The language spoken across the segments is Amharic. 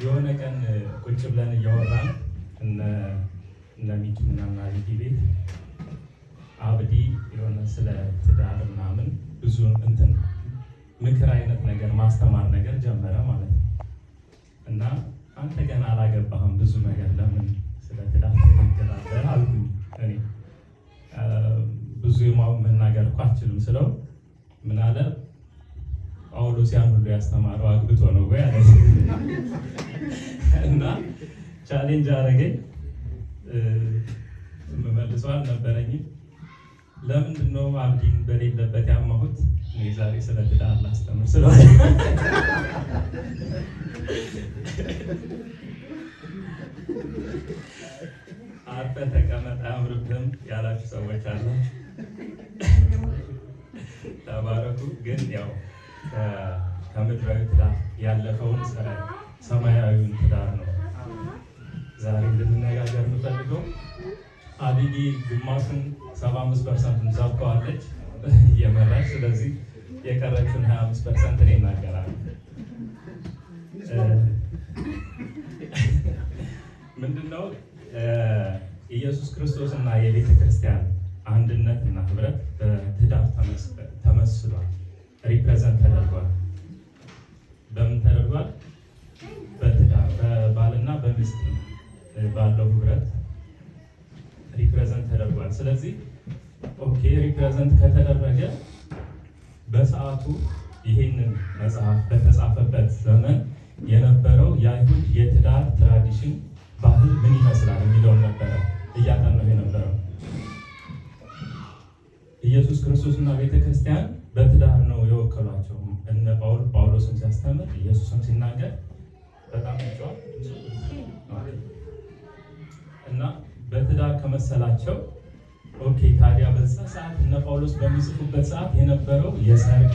የሆነ ቀን ቁጭ ብለን እያወራን እነ ሚኪና ናሊቲ ቤት አብዲ የሆነ ስለ ትዳር ምናምን ብዙ ምክር አይነት ነገር ማስተማር ነገር ጀመረ ማለት ነው። እና አንተ ገና አላገባህም ብዙ ነገር ለምን ስለ ትዳር ትናገራለህ አልኩኝ። እኔ ብዙ መናገር እኮ አልችልም ስለው ምን አለ ጳውሎስ ያን ሁሉ ያስተማረው አግብቶ ነው ወይ አለ። እና ቻሌንጅ አደረገኝ። መልሰው አልነበረኝም። ለምንድን ነው አብዲን በሌለበት ያማሁት? እኔ ዛሬ ስለ ትዳር ላስተምር ስለሆነ አርፈህ ተቀመጥ አያምርብህም ያላችሁ ሰዎች አሉ። ተባረኩ። ግን ያው ከምድራዊ ትዳር ያለፈውን ሰማያዊውን ትዳር ነው ዛሬ እንድንነጋገር የምፈልገው። አቢጊ ግማሹን 75% ዛብቀዋለች እየመራች። ስለዚህ የቀረችውን 25% እኔ እናገራለሁ። ምንድነው ኢየሱስ ክርስቶስ እና የቤተ ክርስቲያን አንድነት እና ህብረት በትዳር ተመስሏል፣ ሪፕሬዘንት ተደርጓል። በምን ተደርጓል? በትዳር በባልና በሚስት ባለው ህብረት ሪፕሬዘንት ተደርጓል። ስለዚህ ኦኬ ሪፕሬዘንት ከተደረገ በሰዓቱ ይሄንን መጽሐፍ በተጻፈበት ዘመን የነበረው የአይሁድ የትዳር ትራዲሽን ባህል ምን ይመስላል የሚለውን ነበረ እያጠናሁ የነበረው። ኢየሱስ ክርስቶስና ቤተክርስቲያን በትዳር ነው የወከሏቸው። እነ ጳውሎስም ሲያስተምር ኢየሱስም ሲናገር በጣም ይጫዋል እና በትዳር ከመሰላቸው ኦኬ ታዲያ በዛ ሰዓት እነ ጳውሎስ በሚጽፉበት ሰዓት የነበረው የሰርግ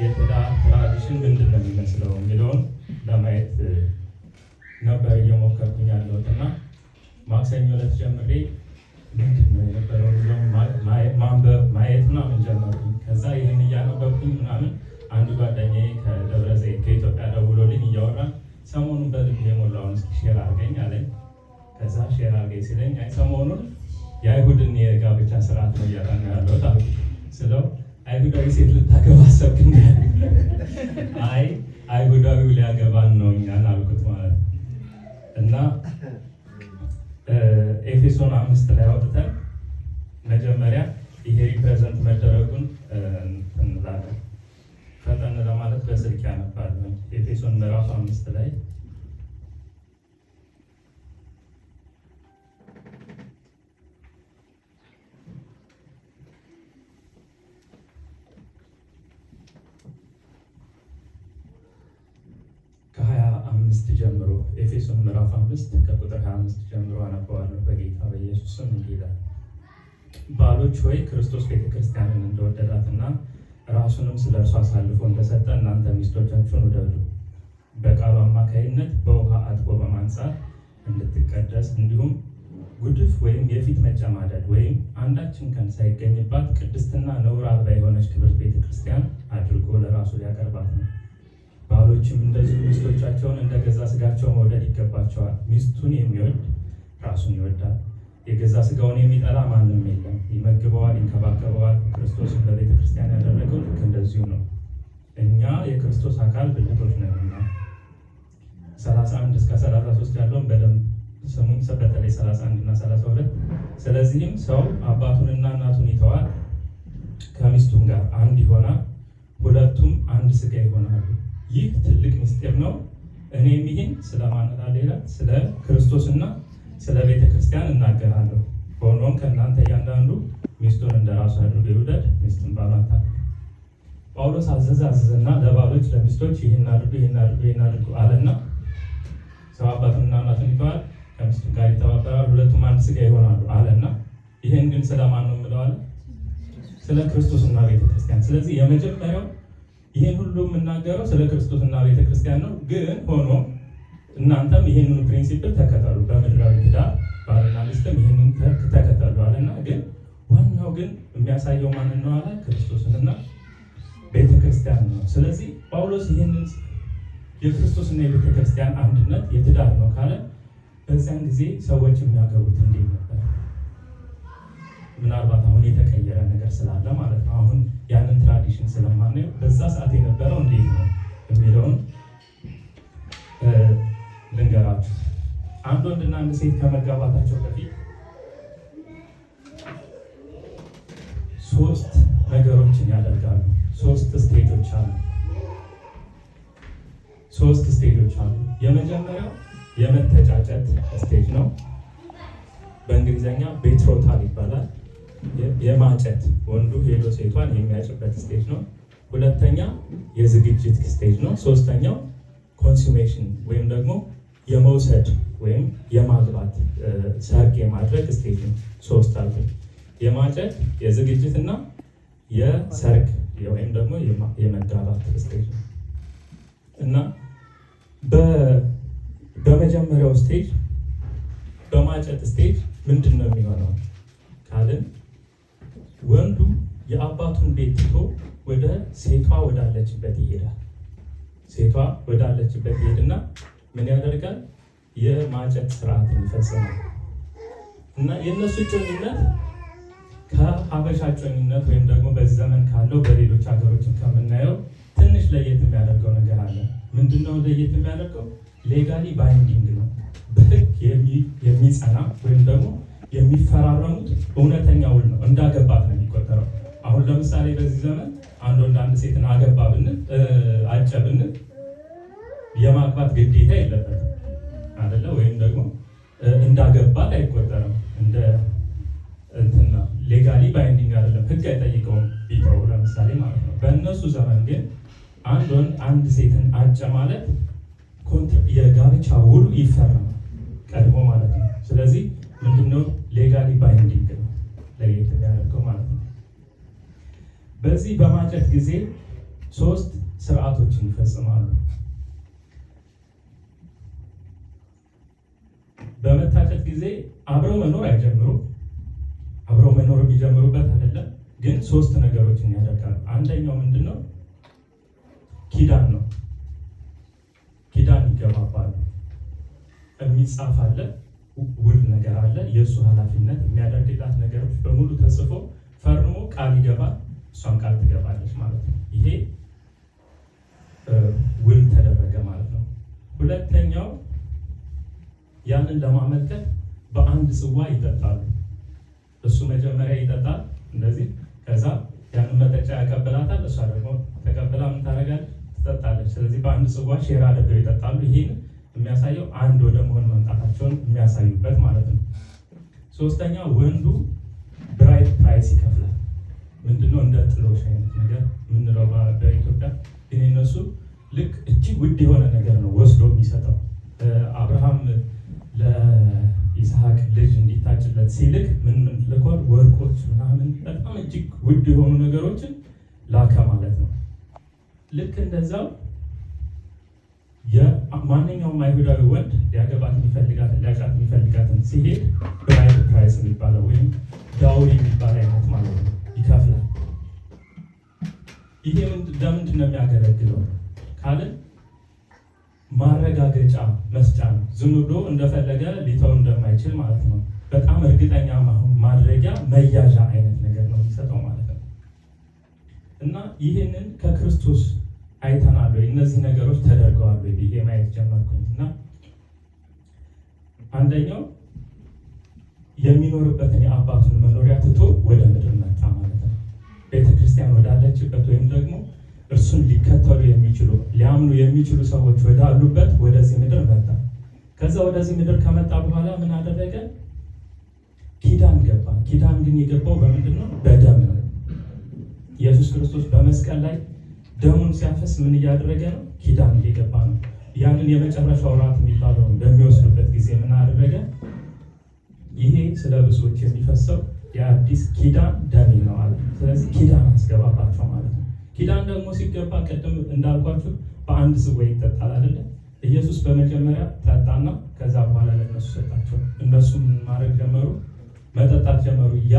የትዳር ትራዲሽን ምንድን ነው የሚመስለው የሚለውን ለማየት ነበር እየሞከርኩኝ ያለሁት እና ማክሰኞ ዕለት ጀምሬ ምንድን ነው የነበረው የሚለውን ማንበብ ማየት ምናምን ጀመርኩኝ። ከዛ ይህን እያነበብኩኝ ምናምን አንዱ ጓደኛዬ ከደብረ ዘይት ከኢትዮጵያ ደውሎልኝ እያወራን ሰሞኑን በልብ የሞላውን እስኪ ሼር አድርገኝ አለኝ። ከዛ ሼር አድርገኝ ሲለኝ አይ ሰሞኑን የአይሁድን የጋብቻ ስርዓት ነው እያጠና ያለሁት አልኩት። ስለው አይሁዳዊ ሴት ልታገባ አሰብክ? አይ አይሁዳዊው ሊያገባን ነው እኛን አልኩት ማለት ነው። እና ኤፌሶን 5 ላይ አውጥተን መጀመሪያ ይሄ ሪፕሬዘንት መደረጉን እንላለን። ፈጠን ለማለት በስልክ ያነባለን። ኤፌሶን ምዕራፍ 5 ላይ ከ25 ጀምሮ ኤፌሶን ምዕራፍ 5 ከቁጥር 25 ጀምሮ አነባዋለሁ በጌታ በኢየሱስ ስም እንዲህ ይላል። ባሎች ሆይ ክርስቶስ ቤተክርስቲያንን እንደወደዳትና ራሱንም ስለ እርሱ አሳልፎ እንደሰጠ እናንተ ሚስቶቻችሁን ውደዱ። በቃሉ አማካይነት በውሃ አጥቦ በማንጻት እንድትቀደስ እንዲሁም ጉድፍ ወይም የፊት መጨማደድ ወይም አንዳች እንከን ሳይገኝባት ቅድስትና ነውር አልባ የሆነች ክብርት ቤተክርስቲያን አድርጎ ለራሱ ሊያቀርባት ነው። ባሎችም እንደዚሁ ሚስቶቻቸውን እንደ ገዛ ስጋቸው መውደድ ይገባቸዋል። ሚስቱን የሚወድ ራሱን ይወዳል። የገዛ ስጋውን የሚጠላ ማንም የለም። ይመግበዋል፣ ይንከባከበዋል። ክርስቶስን በቤተ ክርስቲያን ያደረገው ልክ እንደዚሁ ነው። እኛ የክርስቶስ አካል ብልቶች ነንና። 31 እስከ 33 ያለውን በደንብ ስሙኝ፣ በተለይ 31 እና 32። ስለዚህም ሰው አባቱንና እናቱን ይተዋል፣ ከሚስቱም ጋር አንድ ይሆናል፣ ሁለቱም አንድ ስጋ ይሆናሉ። ይህ ትልቅ ምስጢር ነው። እኔም ይህን ስለማለት አለ ስለ ክርስቶስና ስለ ቤተ ክርስቲያን እናገራለሁ። ሆኖም ከእናንተ እያንዳንዱ ሚስቱን እንደራሱ አድርጎ ይውደድ፣ ሚስቱን ባሏን ታክብር። ጳውሎስ አዘዘና ለባሎች ለሚስቶች ይህን አድርጉ ይህን አድርጉ ይህን አድርጉ አለና ሰው አባቱንና እናቱን ይተዋል፣ ከሚስቱ ጋር ይተባበራል፣ ሁለቱም አንድ ስጋ ይሆናሉ አለና ይህን ግን ስለማን ነው የምለው አለ? ስለ ክርስቶስና ቤተ ክርስቲያን። ስለዚህ የመጀመሪያው ይህን ሁሉ የምናገረው ስለ ክርስቶስና ቤተ ክርስቲያን ነው። ግን ሆኖ እናንተም ይህንን ፕሪንሲፕል ተከተሉ፣ በምድራዊ ትዳር ባልና ሚስትም ይህንን ተከተሉ አለና ግን ዋናው ግን የሚያሳየው ማንን ነው አለ? ክርስቶስንና ቤተ ክርስቲያን ነው። ስለዚህ ጳውሎስ ይህንን የክርስቶስና የቤተክርስቲያን አንድነት የትዳር ነው ካለ በዚያን ጊዜ ሰዎች የሚያገቡት እንዴት ነበር? ምናልባት አሁን የተቀየረ ነገር ስላለ ማለት ነው። አሁን ያንን ትራዲሽን ስለማናየው በዛ ሰዓት የነበረው እንዴት ነው የሚለውን ልንገራችሁ። አንድ ወንድና አንድ ሴት ከመጋባታቸው በፊት 3 ነገሮችን ያደርጋሉ። 3 ስቴጆች አሉ። 3 ስቴጆች አሉ። የመጀመሪያው የመተጫጨት ስቴጅ ነው። በእንግሊዝኛ ቤትሮታል ይባላል። የማጨት ወንዱ ሄዶ ሴቷን የሚያጭበት ስቴጅ ነው። ሁለተኛ የዝግጅት ስቴጅ ነው። ሶስተኛው ኮንሱሜሽን ወይም ደግሞ የመውሰድ ወይም የማግባት ሰርግ የማድረግ ስቴጅ ነው። 3 አሉ። የማጨት የዝግጅት እና የሰርግ ወይም ደግሞ የመጋባት ስቴጅ ነው እና በመጀመሪያው ስቴጅ በማጨት ስቴጅ ምንድን ነው የሚሆነው ካልን ወንዱ የአባቱን ቤት ትቶ ወደ ሴቷ ወዳለችበት ይሄዳል። ሴቷ ወዳለችበት ይሄድና ምን ያደርጋል? የማጨት ስርዓትን ይፈጽማል እና የእነሱ ጮኝነት ከሀበሻ ጮኝነት ወይም ደግሞ በዚህ ዘመን ካለው በሌሎች ሀገሮችን ከምናየው ትንሽ ለየት የሚያደርገው ነገር አለ። ምንድነው ለየት የሚያደርገው? ሌጋሊ ባይንዲንግ ነው። በህግ የሚጸና ወይም ደግሞ የሚፈራረሙት እውነተኛ ውል ነው። እንዳገባት ነው የሚቆጠረው። አሁን ለምሳሌ በዚህ ዘመን አንድ ወንድ አንድ ሴትን አገባ ብንል አጨ ብንል የማግባት ግዴታ የለበትም አይደለ? ወይም ደግሞ እንዳገባት አይቆጠርም። እንደ እንትና ሌጋሊ ባይንዲንግ አይደለም። ህግ አይጠይቀውም ቢተው ለምሳሌ ማለት ነው። በእነሱ ዘመን ግን አንድ ወንድ አንድ ሴትን አጨ ማለት የጋብቻ ውሉ ይፈረማል ቀድሞ ማለት ነው። ስለዚህ ምንድነው ሌጋሊ ባይንዲንግ ነው ለየት የሚያደርገው ማለት ነው። በዚህ በማጨት ጊዜ 3 ስርዓቶችን ይፈጽማሉ። በመታጨት ጊዜ አብረው መኖር አይጀምሩም። አብረው መኖር የሚጀምሩበት አይደለም፣ ግን 3 ነገሮችን ያደርጋሉ። አንደኛው ምንድነው? ኪዳን ነው። ኪዳን ይገባባሉ። የሚጻፍ አለ፣ ውል ነገር አለ። የእሱ ኃላፊነት የሚያደርግላት ነገሮች በሙሉ ተጽፎ ፈርሞ ቃል ይገባል፣ እሷም ቃል ትገባለች ማለት ነው። ይሄ ውል ተደረገ ማለት ነው። ሁለተኛው ያንን ለማመልከት በአንድ ጽዋ ይጠጣሉ። እሱ መጀመሪያ ይጠጣል እንደዚህ፣ ከዛ ያንን መጠጫ ያቀብላታል። እሷ ደግሞ ተቀብላ ምን ታደርጋለች? ትጠጣለች። ስለዚህ በአንድ ጽዋ ሼር አድርገው ይጠጣሉ። ይሄን የሚያሳየው አንድ ወደ መሆን መምጣታቸውን የሚያሳዩበት ማለት ነው። ሶስተኛ ወንዱ ብራይድ ፕራይስ ይከፍላል። ምንድነው? እንደ ጥሎሽ አይነት ነገር የምንለው በኢትዮጵያ ግን እነሱ ልክ እጅግ ውድ የሆነ ነገር ነው ወስዶ የሚሰጠው። አብርሃም ለይስሐቅ ልጅ እንዲታጭለት ሲልክ ምን ልኳል? ወርቆች ምናምን በጣም እጅግ ውድ የሆኑ ነገሮችን ላከ ማለት ነው። ልክ እንደዛው የማንኛውም አይሁዳዊ ወንድ ሊያገባት የሚፈልጋትን ሊያጫት የሚፈልጋትን ሲሄድ ብራይድ ፕራይስ የሚባለው ወይም ዳውሪ የሚባል አይነት ማለት ነው ይከፍላል። ይሄ ለምንድን ነው የሚያገለግለው ካልን ማረጋገጫ መስጫ ነው። ዝም ብሎ እንደፈለገ ሊተው እንደማይችል ማለት ነው። በጣም እርግጠኛ ማድረጊያ መያዣ አይነት ነገር ነው የሚሰጠው ማለት ነው። እና ይህንን ከክርስቶስ አይተናል ወይ? እነዚህ ነገሮች ተደርገዋል ወይ ብዬ ማየት ጀመርኩኝ እና አንደኛው የሚኖርበትን የአባቱን መኖሪያ ትቶ ወደ ምድር መጣ ማለት ነው። ቤተክርስቲያን ወዳለችበት ወይም ደግሞ እርሱን ሊከተሉ የሚችሉ ሊያምኑ የሚችሉ ሰዎች ወዳሉበት ወደዚህ ምድር መጣ። ከዛ ወደዚህ ምድር ከመጣ በኋላ ምን አደረገ? ኪዳን ገባ። ኪዳን ግን የገባው በምንድን ነው? በደም ነው። ኢየሱስ ክርስቶስ በመስቀል ላይ ደሙን ሲያፈስ ምን እያደረገ ነው? ኪዳን እየገባ ነው። ያንን የመጨረሻው ራት የሚባለውን በሚወስዱበት ጊዜ ምን አደረገ? ይሄ ስለ ብዙዎች የሚፈሰው የአዲስ ኪዳን ደሜ ነው አለ። ስለዚህ ኪዳን አስገባባቸው ማለት ነው። ኪዳን ደግሞ ሲገባ ቅድም እንዳልኳችሁ በአንድ ጽዋ ይጠጣል አይደለ? ኢየሱስ በመጀመሪያ ጠጣና ከዛ በኋላ ለነሱ ሰጣቸው። እነሱም ማድረግ ጀመሩ፣ መጠጣት ጀመሩ። ያ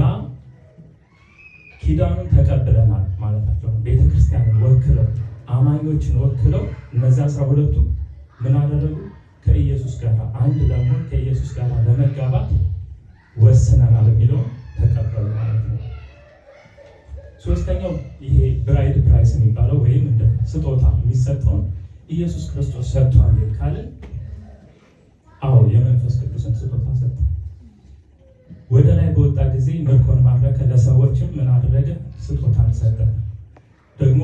ኪዳኑን ተቀብለናል ማለታቸው ነው። ቤተክርስቲያንን ወክለው አማኞችን ወክለው እነዚያ 12ቱ ምን አደረጉ? ከኢየሱስ ጋር አንድ ለመሆን ከኢየሱስ ጋር ለመጋባት ወስነናል የሚለው ተቀበሉ ማለት ነው። ሶስተኛው ይሄ ብራይድ ፕራይስ የሚባለው ወይም እንደ ስጦታ የሚሰጠውን ኢየሱስ ክርስቶስ ሰጥቷል ካልን፣ አዎ የመንፈስ ቅዱስን ስጦታ ሰጠ። ወደ ላይ በወጣ ጊዜ ምርኮን ማረከ፣ ለሰዎችም ምን አደረገ? ስጦታን ሰጠ። ደግሞ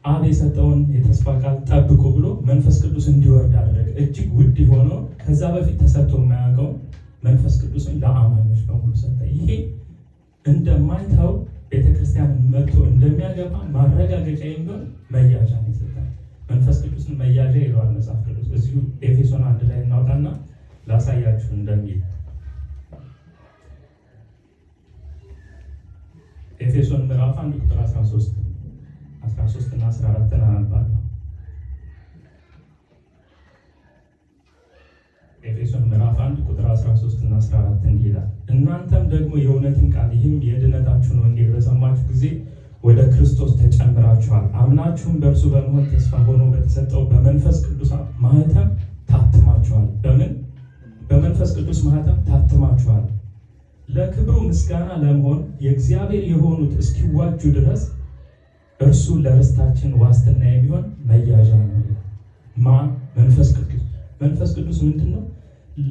አብ የሰጠውን የተስፋ ቃል ጠብቁ ብሎ መንፈስ ቅዱስ እንዲወርድ አደረገ። እጅግ ውድ የሆነው ከዛ በፊት ተሰጥቶ የማያውቀው መንፈስ ቅዱስን ለአማኞች በሙሉ ሰጠ። ይሄ እንደማይተው ቤተክርስቲያንን መጥቶ እንደሚያገባ ማረጋገጫ የሚሆን መያዣ ነው ይሰጣል። መንፈስ ቅዱስን መያዣ ይለዋል መጽሐፍ ቅዱስ። እዚሁ ኤፌሶን 1 ላይ እናውጣና ላሳያችሁ እንደሚል ኤፌሶን ምዕራፍ 1 ቁጥር 13 እና 14 አነባለሁ። ኤፌሶን ምዕራፍ 1 ቁጥር 13 እና 14 እንዲህ ይላል፣ እናንተም ደግሞ የእውነትን ቃል ይህም የድነታችሁን ወንጌል በሰማችሁ ጊዜ ወደ ክርስቶስ ተጨምራችኋል። አምናችሁም በእርሱ በመሆን ተስፋ ሆኖ በተሰጠው በመንፈስ ቅዱስ ማህተም ታትማችኋል። በመንፈስ ቅዱስ ማህተም ታትማችኋል። ለክብሩ ምስጋና ለመሆን የእግዚአብሔር የሆኑት እስኪዋጁ ድረስ እርሱ ለርስታችን ዋስትና የሚሆን መያዣ ነው። መንፈስ ቅዱስ። መንፈስ ቅዱስ ምንድን ነው?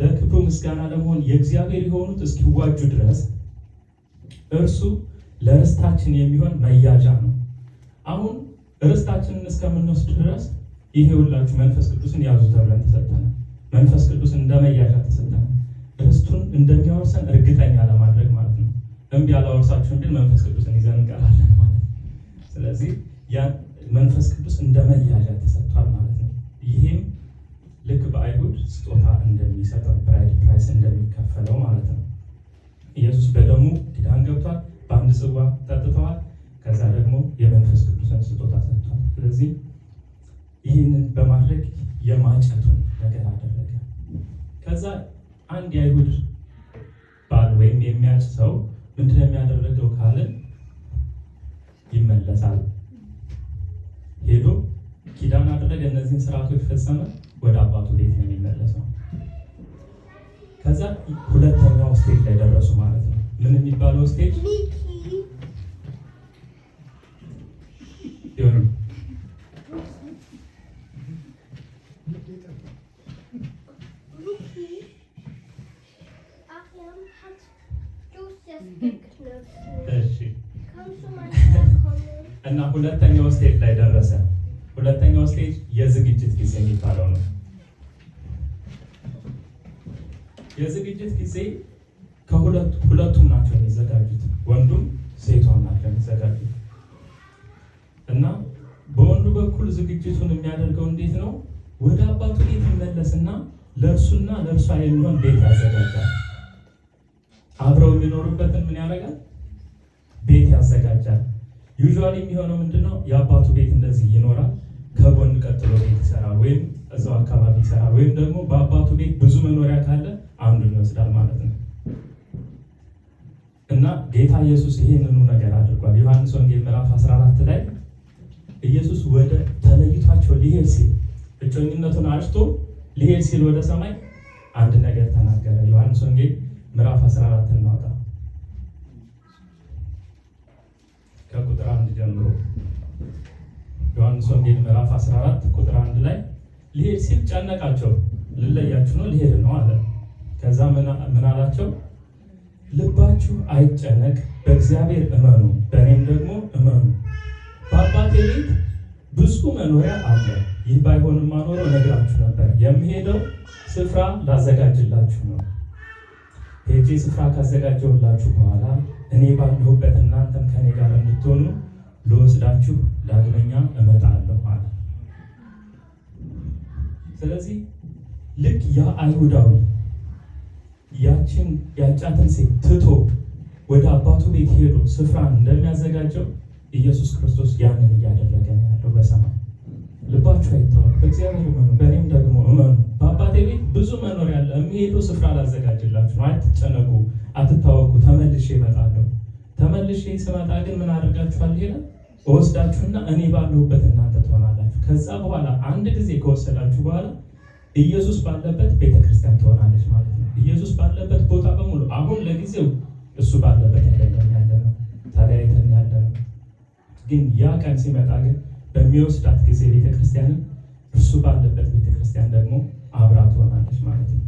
ለክብሩ ምስጋና ለመሆን የእግዚአብሔር የሆኑት እስኪዋጁ ድረስ እርሱ ለርስታችን የሚሆን መያዣ ነው። አሁን ርስታችንን እስከምንወስድ ድረስ ይሄ ሁላችሁ መንፈስ ቅዱስን ያዙ ተብለን ተሰጠናል። መንፈስ ቅዱስ እንደ መያዣ ተሰጠናል። ርስቱን እንደሚያወርሰን እርግጠኛ ለማድረግ ማለት ነው። እምቢ ያላወርሳችሁን ግን መንፈስ ቅዱስን ይዘን እንቀራለን ማለት ነው። ስለዚህ ያን መንፈስ ቅዱስ እንደ መያዣ ተሰጥቷል ማለት ነው። ይሄም ልክ በአይሁድ ስጦታ እንደሚሰጠው ብራይድ ፕራይስ እንደሚከፈለው ማለት ነው። ኢየሱስ በደሙ ኪዳን ገብቷል። በአንድ ጽዋ ጠጥተዋል። ከዛ ደግሞ የመንፈስ ቅዱስን ስጦታ ሰጥቷል። ስለዚህ ይህንን በማድረግ የማጨቱን ነገር አደረገ። ከዛ አንድ የአይሁድ ባል ወይም የሚያጭ ሰው ምንድነው የሚያደርገው ካልን ይመለሳል። ሄዶ ኪዳን አደረገ፣ እነዚህን ስርዓቶች ፈጸመ፣ ወደ አባቱ ቤት ነው የሚመለሰው። ከዛ ሁለተኛው ስቴጅ ላይ ደረሱ ማለት ነው። ምን የሚባለው ስቴጅ ይሁን? እና ሁለተኛው ስቴጅ ላይ ደረሰ። ሁለተኛው ስቴጅ የዝግጅት ጊዜ የሚባለው ነው። የዝግጅት ጊዜ ሁለቱም ናቸው የሚዘጋጁት፣ ወንዱም ሴቷም ናቸው የሚዘጋጁት። እና በወንዱ በኩል ዝግጅቱን የሚያደርገው እንዴት ነው? ወደ አባቱ ቤት ይመለስና ለእርሱና ለእርሷ የሚሆን ቤት ያዘጋጃል። አብረው የሚኖሩበትን ምን ያደርጋል? ቤት ያዘጋጃል። ዩዥዋሊ የሚሆነው ምንድነው? የአባቱ ቤት እንደዚህ ይኖራል፣ ከጎን ቀጥሎ ቤት ይሰራል፣ ወይም እዛው አካባቢ ይሰራል፣ ወይም ደግሞ በአባቱ ቤት ብዙ መኖሪያ ካለ አንዱን ይወስዳል ማለት ነው። እና ጌታ ኢየሱስ ይሄንኑ ነገር አድርጓል። ዮሐንስ ወንጌል ምዕራፍ 14 ላይ ኢየሱስ ወደ ተለይቷቸው ሊሄድ ሲል እጮኝነቱን አጭቶ ሊሄድ ሲል ወደ ሰማይ አንድ ነገር ተናገረ። ዮሐንስ ወንጌል ምዕራፍ 14 እናውጣ ከቁጥር 1 ጀምሮ። ዮሐንስ ወንጌል ምዕራፍ 14 ቁጥር 1 ላይ ሊሄድ ሲል ጨነቃቸው። ልለያችሁ ነው ሊሄድ ነው አለ። ከዛ ምን አላቸው? ልባችሁ አይጨነቅ፣ በእግዚአብሔር እመኑ፣ በእኔም ደግሞ እመኑ። በአባቴ ቤት ብዙ መኖሪያ አለ። ይህ ባይሆንማ ኖሮ እነግራችሁ ነበር። የምሄደው ስፍራ ላዘጋጅላችሁ ነው። ሄጄ ስፍራ ካዘጋጀሁላችሁ በኋላ እኔ ባለሁበት እናንተም ከኔ ጋር እንድትሆኑ ልወስዳችሁ ዳግመኛ እመጣለሁ አለ። ስለዚህ ልክ ያ አይሁዳዊ ያጫትን ሴት ትቶ ወደ አባቱ ቤት ሄዶ ስፍራን እንደሚያዘጋጀው ኢየሱስ ክርስቶስ ያንን እያደረገ ነው ያለው በሰማይ። ልባችሁ አይታወቅ፣ በእግዚአብሔር እመኑ፣ በእኔም ደግሞ እመኑ። በአባቴ ቤት ብዙ መኖሪያ አለ። የሚሄደው ስፍራ ላዘጋጅላችሁ ነው። አትጨነቁ፣ አትታወቁ፣ ተመልሼ እመጣለሁ። ተመልሼ ስመጣ ግን ምን አደርጋችኋል? ይላል እወስዳችሁና እኔ ባለሁበት እናንተ ትሆናላችሁ። ከዛ በኋላ አንድ ጊዜ ከወሰዳችሁ በኋላ ኢየሱስ ባለበት ቤተክርስቲያን ትሆናለች ማለት ነው። ኢየሱስ ባለበት ቦታ በሙሉ አሁን ለጊዜው እሱ ባለበት አይደለም ያለ ነው፣ ተለያይተን ያለ ነው። ግን ያ ቀን ሲመጣ ግን በሚወስዳት ጊዜ ቤተክርስቲያንን እርሱ ባለበት ቤተክርስቲያን ደግሞ አብራ ትሆናለች ማለት ነው።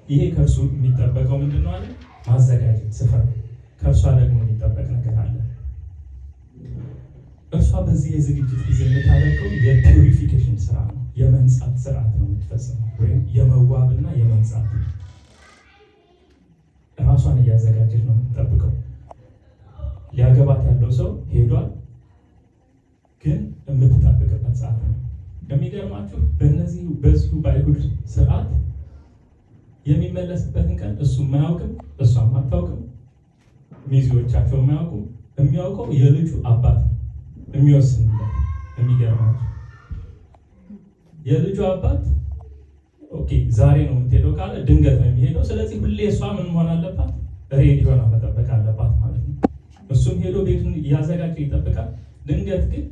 ይሄ ከእርሱ የሚጠበቀው ምንድን ነው አለ? ማዘጋጀት ስፍራ። ከእርሷ ደግሞ የሚጠበቅ ነገር አለ። እርሷ በዚህ የዝግጅት ጊዜ የምታደርገው የፒውሪፊኬሽን ስራ ነው፣ የመንጻት ስርዓት ነው የምትፈጽመው፣ ወይም የመዋብና የመንጻት ራሷን እያዘጋጀች ነው የምትጠብቀው። ሊያገባት ያለው ሰው ሄዷል፣ ግን የምትጠብቅበት ሰዓት ነው። የሚገርማችሁ በዚሁ በአይሁድ ስርዓት የሚመለስበትን ቀን እሱም አያውቅም፣ እሷም አታውቅም፣ ሚዜዎቻቸው አያውቁም። የሚያውቀው የልጁ አባት የሚወስንለት። የሚገርማችሁ የልጁ አባት ኦኬ ዛሬ ነው የምትሄደው ካለ ድንገት ነው የሚሄደው። ስለዚህ ሁሌ እሷ ምን መሆን አለባት? ሬዲ ሆና መጠበቅ አለባት ማለት ነው። እሱም ሄዶ ቤቱን እያዘጋጀ ይጠብቃል። ድንገት ግን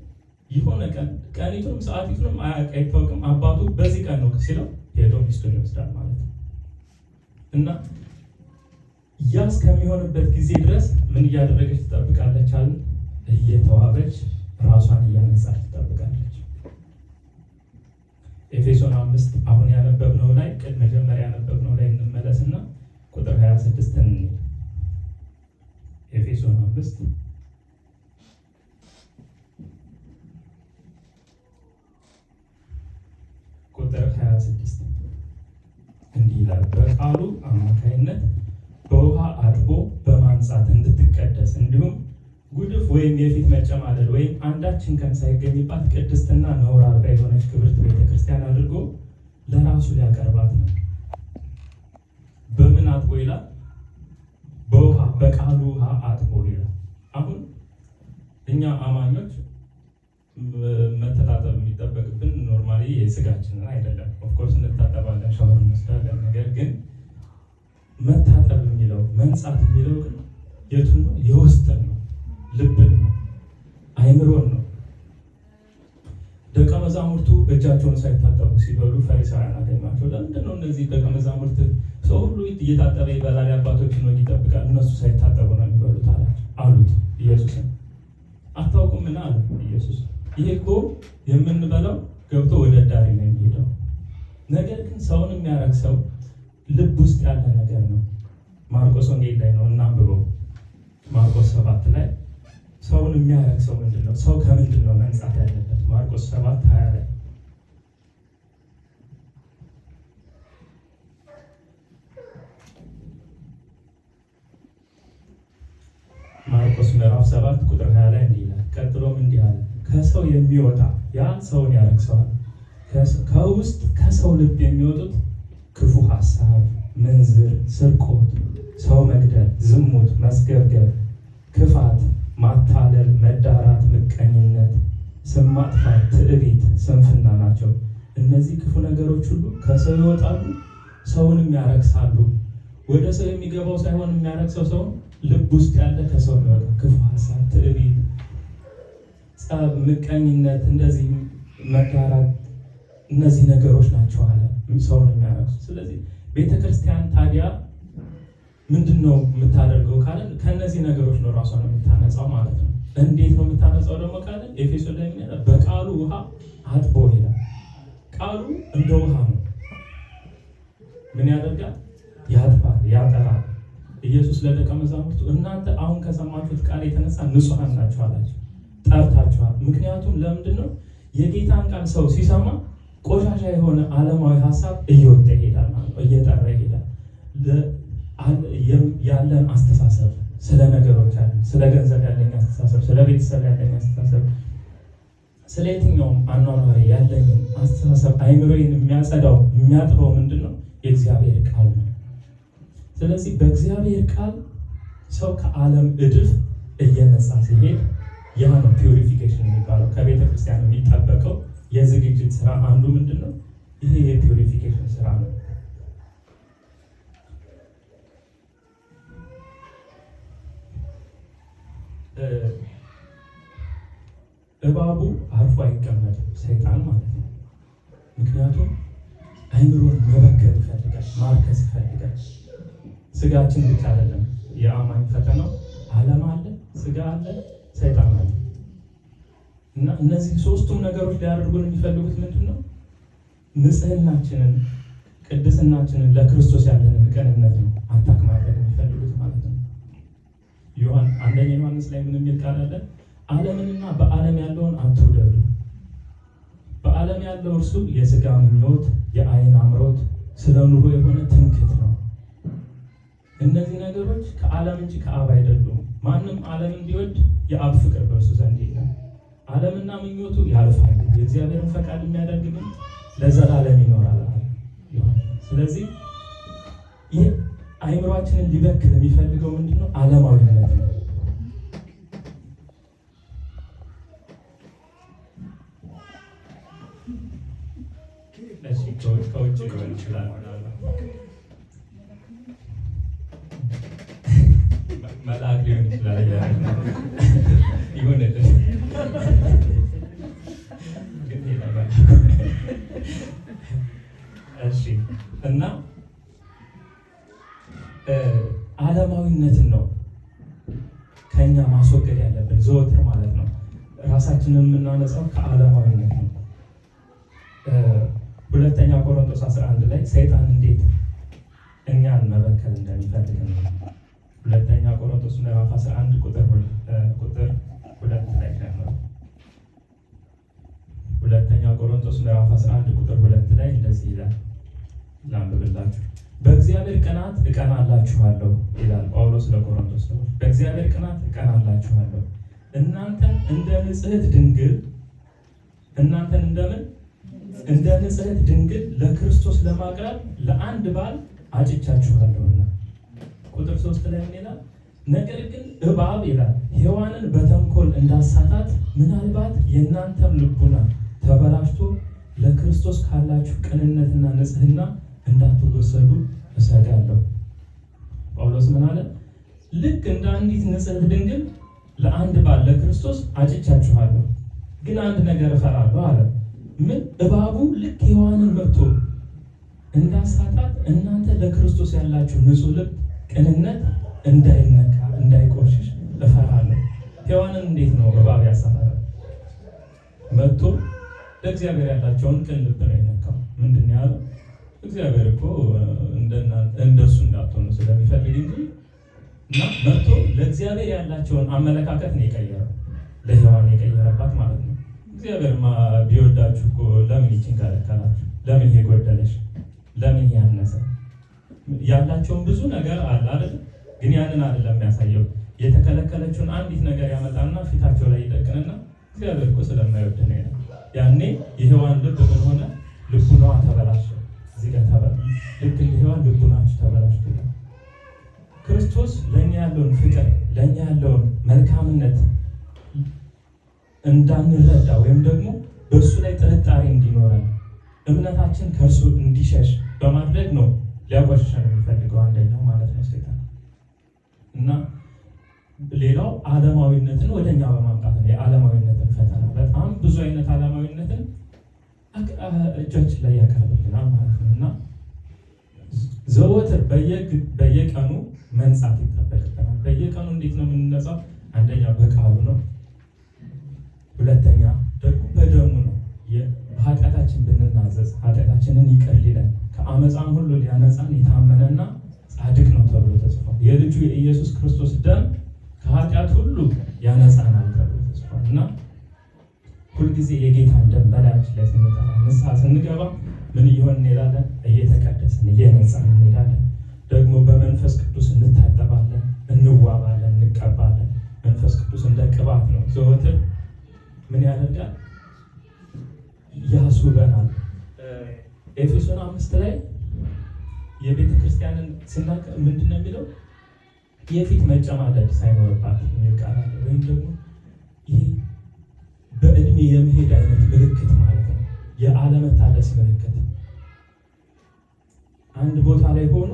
የሆነ ቀኒቱንም ሰዓቲቱንም አይታወቅም። አባቱ በዚህ ቀን ነው ሲለው ሄዶ ሚስቱን ይወስዳል ማለት ነው። እና ያ እስከሚሆንበት ጊዜ ድረስ ምን እያደረገች ትጠብቃለች አለ? እየተዋበች ራሷን እያነጻች ትጠብቃለች። ኤፌሶን 5 አሁን ያነበብነው ላይ መጀመሪያ ያነበብነው ላይ እንመለስና ቁጥር 26 እንይ። ኤፌሶን 5 ቁጥር 26 እንዲህ ይላል፣ በቃሉ አማካይነት በውሃ አጥቦ በማንጻት እንድትቀደስ እንዲሁም ጉድፍ ወይም የፊት መጨማደድ ወይም አንዳች እንከን ሳይገኝባት ቅድስትና ነውር አልባ የሆነች ክብርት ቤተክርስቲያን አድርጎ ለራሱ ሊያቀርባት ነው። በምን አጥቦ ይላል? በውሃ በቃሉ ውሃ አጥቦ ይላል። አሁን እኛ አማኞች መተጣጠብ የሚጠበቅብን ኖርማሊ የስጋችንን አይደለም። ኦፍኮርስ እንታጠባለን፣ ሻወር እንወስዳለን። ነገር ግን መታጠብ የሚለው መንጻት የሚለው ግን የቱን ነው? የውስጥን ነው፣ ልብን ነው፣ አይምሮን ነው። ደቀ መዛሙርቱ እጃቸውን ሳይታጠቡ ሲበሉ ፈሪሳውያን አገኟቸው። ለምንድን ነው እነዚህ ደቀ መዛሙርት ሰው ሁሉ እየታጠበ ይበላል፣ የአባቶችን ወግ ይጠብቃል፣ እነሱ ሳይታጠቡ ነው የሚበሉት አሉት ኢየሱስን። አታውቁም ምን አለ ኢየሱስ? ይሄ እኮ የምንበላው ገብቶ ወደ ዳሪ ነው የሚሄደው። ነገር ግን ሰውን የሚያረግ ሰው ልብ ውስጥ ያለ ነገር ነው። ማርቆስ ወንጌል ላይ ነው እናንብበው። ማርቆስ 7 ላይ ሰውን የሚያረግ ሰው ምንድን ነው? ሰው ከምንድን ነው መንጻት ያለበት? ማርቆስ 7:20 ላይ ማርቆስ ምዕራፍ 7 ቁጥር 20 ላይ እንዲህ ይላል። ቀጥሎም እንዲህ አለ፣ ከሰው የሚወጣ ያ ሰውን ያረክሰዋል። ከውስጥ ከሰው ልብ የሚወጡት ክፉ ሐሳብ፣ ምንዝር፣ ስርቆት፣ ሰው መግደል፣ ዝሙት፣ መስገብገብ፣ ክፋት፣ ማታለል፣ መዳራት፣ ምቀኝነት፣ ስም ማጥፋት፣ ትዕቢት፣ ስንፍና ናቸው። እነዚህ ክፉ ነገሮች ሁሉ ከሰው ይወጣሉ፣ ሰውንም ያረክሳሉ። ወደ ሰው የሚገባው ሳይሆን የሚያረክሰው ሰው ልብ ውስጥ ያለ ከሰው የሚወጣ ክፉ ሐሳብ፣ ትዕቢት፣ ጸብ፣ ምቀኝነት፣ እንደዚህ መዳራት፣ እነዚህ ነገሮች ናቸው አለ ሰውን የሚያረክሱ። ስለዚህ ቤተክርስቲያን ታዲያ ምንድን ነው የምታደርገው ካለን ከነዚህ ነገሮች ነው ራሷን የምታነጻው ማለት ነው። እንዴት ነው የምታነጻው ደግሞ ካለን ኤፌሶን ላይ በቃሉ ውሃ አጥቦ ይላል። ቃሉ እንደ ውሃ ነው። ምን ያደርጋል? ያጥባል፣ ያጠራል። ኢየሱስ ለደቀ መዛሙርቱ እናንተ አሁን ከሰማችሁት ቃል የተነሳ ንጹሐን ናችሁ አላቸው፣ ጠርታችኋል። ምክንያቱም ለምንድን ነው? የጌታን ቃል ሰው ሲሰማ ቆሻሻ የሆነ ዓለማዊ ሀሳብ እየወጣ ይሄዳል ማለት ነው፣ እየጠራ ይሄዳል። ያለን አስተሳሰብ ስለ ነገሮች አለ፣ ስለ ገንዘብ ያለኝ አስተሳሰብ፣ ስለ ቤተሰብ ያለኝ አስተሳሰብ፣ ስለ የትኛውም አኗኗሪ ያለኝ አስተሳሰብ አይምሮዬን የሚያጸዳው የሚያጥበው ምንድን ነው? የእግዚአብሔር ቃል ነው። ስለዚህ በእግዚአብሔር ቃል ሰው ከዓለም እድፍ እየነጻ ሲሄድ ያ ነው ፒውሪፊኬሽን የሚባለው። ከቤተ ክርስቲያን የሚጠበቀው የዝግጅት ስራ አንዱ ምንድን ነው? ይሄ የፒውሪፊኬሽን ስራ ነው። እባቡ አርፎ አይቀመጥም፣ ሰይጣን ማለት ነው። ምክንያቱም አይምሮን መበከል ይፈልጋል፣ ማርከስ ይፈልጋል። ስጋችን ብቻ አይደለም የአማኝ ፈተናው፣ ዓለም አለ፣ ስጋ አለ፣ ሰይጣን አለ። እና እነዚህ ሶስቱም ነገሮች ሊያደርጉን የሚፈልጉት ምንድን ነው? ንጽህናችንን፣ ቅድስናችንን፣ ለክርስቶስ ያለንን ቅንነት ነው አታክ ማድረግ የሚፈልጉት ማለት ነው። አንደኛ ዮሐንስ ላይ ምን የሚል ቃል አለ? ዓለምንና በዓለም ያለውን አትውደዱ። በዓለም ያለው እርሱ የስጋ ምኞት፣ የአይን አምሮት፣ ስለ ኑሮ የሆነ ትምክህት ነው። እነዚህ ነገሮች ከዓለም እንጂ ከአብ አይደሉም። ማንም ዓለምን ቢወድ የአብ ፍቅር በእርሱ ዘንድ የለም። ዓለምና ምኞቱ ያልፋሉ፣ የእግዚአብሔርን ፈቃድ የሚያደርግ ግን ለዘላለም ይኖራል። ስለዚህ ይህ አይምሯችንን ሊበክል የሚፈልገው ምንድነው? ዓለማዊነት ነው። ከውጭ ሊሆን ይችላል፣ መልአክ ሊሆን ይችላል። ይሆንልን እሺ። እና ዓለማዊነትን ነው ከኛ ማስወገድ ያለብን ዘወትር ማለት ነው። ራሳችንን የምናነጻው ከዓለማዊነት ነው። ሁለተኛ ቆሮንቶስ 11 ላይ ሰይጣን እንዴት እኛን መበከል እንደሚፈልግ ነው። ሁለተኛ ቆሮንቶስ ምዕራፍ 11 ቁጥር 2 ላይ ነው። ሁለተኛ ቆሮንቶስ ምዕራፍ 11 ቁጥር 2 ላይ እንደዚህ ይላል፣ ላንብብላችሁ። በእግዚአብሔር ቅናት እቀናላችኋለሁ ይላል ጳውሎስ ለቆሮንቶስ ሰዎች። በእግዚአብሔር ቅናት እቀናላችኋለሁ እናንተን እንደ ንጽሕት ድንግል እንደ ንጽሕት ድንግል ለክርስቶስ ለማቅረብ ለአንድ ባል አጭቻችኋለሁና። ቁጥር 3 ላይ ምን ይላል? ነገር ግን እባብ ይላል ሔዋንን በተንኮል እንዳሳታት ምናልባት የእናንተም ልቡና ተበላሽቶ ለክርስቶስ ካላችሁ ቅንነትና ንጽሕና እንዳትወሰዱ እሰጋለሁ። ጳውሎስ ምን አለ? ልክ እንደ አንዲት ንጽሕት ድንግል ለአንድ ባል ለክርስቶስ አጭቻችኋለሁ፣ ግን አንድ ነገር እፈራለሁ አለ። ምን? እባቡ ልክ ሔዋንን መጥቶ እንዳሳታት እናንተ ለክርስቶስ ያላችሁ ንጹሕ ልብ፣ ቅንነት እንዳይነካ እንዳይቆሽሽ እፈራለሁ። ሔዋንን እንዴት ነው እባብ ያሳታታል? መጥቶ ለእግዚአብሔር ያላቸውን ቅን ልብ ነው የነካው። ምንድን ነው ያለው? እግዚአብሔር እኮ እንደሱ እንዳትሆኑ ስለሚፈልግ እንጂ እና መጥቶ ለእግዚአብሔር ያላቸውን አመለካከት ነው የቀየረው፣ ለሔዋን የቀየረባት ማለት ነው። እግዚአብሔርማ ቢወዳችሁ እኮ ለምን ይችን ከለከላችሁ? ለምን ይሄ ጎደለሽ? ለምን ያነሰ? ያላቸውን ብዙ ነገር አለ አይደል? ግን ያንን አይደለም የሚያሳየው። የተከለከለችውን አንዲት ነገር ያመጣና ፊታቸው ላይ ይደቅንና እግዚአብሔር እኮ ስለማይወድ ነው ያለው። ያኔ የሔዋን ልብ ምን ሆነ? ልቡናዋ ተበላሸ። እዚህ ጋር ልክ እንደ ሔዋን ልቡናችሁ ተበላሽቶ ክርስቶስ ለእኛ ያለውን ፍቅር ለእኛ ያለውን መልካምነት እንዳንረዳ ወይም ደግሞ በእሱ ላይ ጥርጣሬ እንዲኖረን እምነታችን ከእርሱ እንዲሸሽ በማድረግ ነው ሊያቆሽሸን የሚፈልገው አንደኛው ማለት ነው ሰይጣን። እና ሌላው ዓለማዊነትን ወደኛ በማምጣት ነው። የዓለማዊነትን ፈተና በጣም ብዙ አይነት ዓለማዊነትን እጃችን ላይ ያቀርብልናል ማለት ነው። እና ዘወትር በየቀኑ መንጻት ይጠበቅብናል። በየቀኑ እንዴት ነው የምንነጻው? አንደኛ በቃሉ ነው። ሁለተኛ ደግሞ በደሙ ነው። በኃጢአታችን ብንናዘዝ ኃጢአታችንን ይቅር ሊለን ከአመፃም ሁሉ ሊያነጻን የታመነና ጻድቅ ነው ተብሎ ተጽፏል። የልጁ የኢየሱስ ክርስቶስ ደም ከኃጢአት ሁሉ ያነጻናል ተብሎ ተጽፏል። እና ሁልጊዜ የጌታን ደም በላያችን ላይ ስንጠራ ንስሐ ስንገባ ምን እየሆን እንሄዳለን? እየተቀደስን እየነጻን እንሄዳለን። ደግሞ በመንፈስ ቅዱስ እንታጠባለን፣ እንዋባለን፣ እንቀባለን። መንፈስ ቅዱስ እንደ ቅባት ነው። ዘወትር ምን ያደርጋል? ያስውበናል። ኤፌሶን 5 ላይ የቤተ ክርስቲያንን ሲናገር ምንድን ነው የሚለው? የፊት መጨማደድ ሳይኖርባት የሚል ቃል አለ። ወይም ደግሞ ይህ በእድሜ የመሄድ አይነት ምልክት ማለት ነው። የአለመታደስ ምልክት። አንድ ቦታ ላይ ሆኖ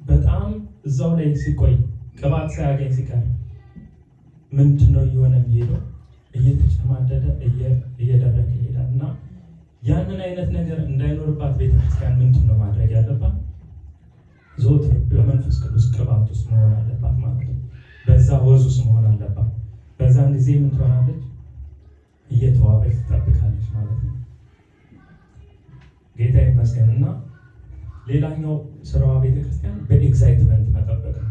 በጣም እዛው ላይ ሲቆይ ቅባት ሳያገኝ ሲቀር ምንድን ነው እየሆነ የሚሄደው? እየተጨማደደ እየደረቀ ይሄዳል እና ያንን አይነት ነገር እንዳይኖርባት ቤተክርስቲያን ምንድን ነው ማድረግ ያለባት? ዘወትር በመንፈስ ቅዱስ ቅባት ውስጥ መሆን አለባት ማለት ነው። በዛ ወዝ ውስጥ መሆን አለባት። በዛን ጊዜ ምን ትሆናለች? እየተዋበች ትጠብቃለች ማለት ነው። ጌታ ይመስገን። እና ሌላኛው ስራዋ ቤተክርስቲያን በኤግዛይትመንት መጠበቅ ነው።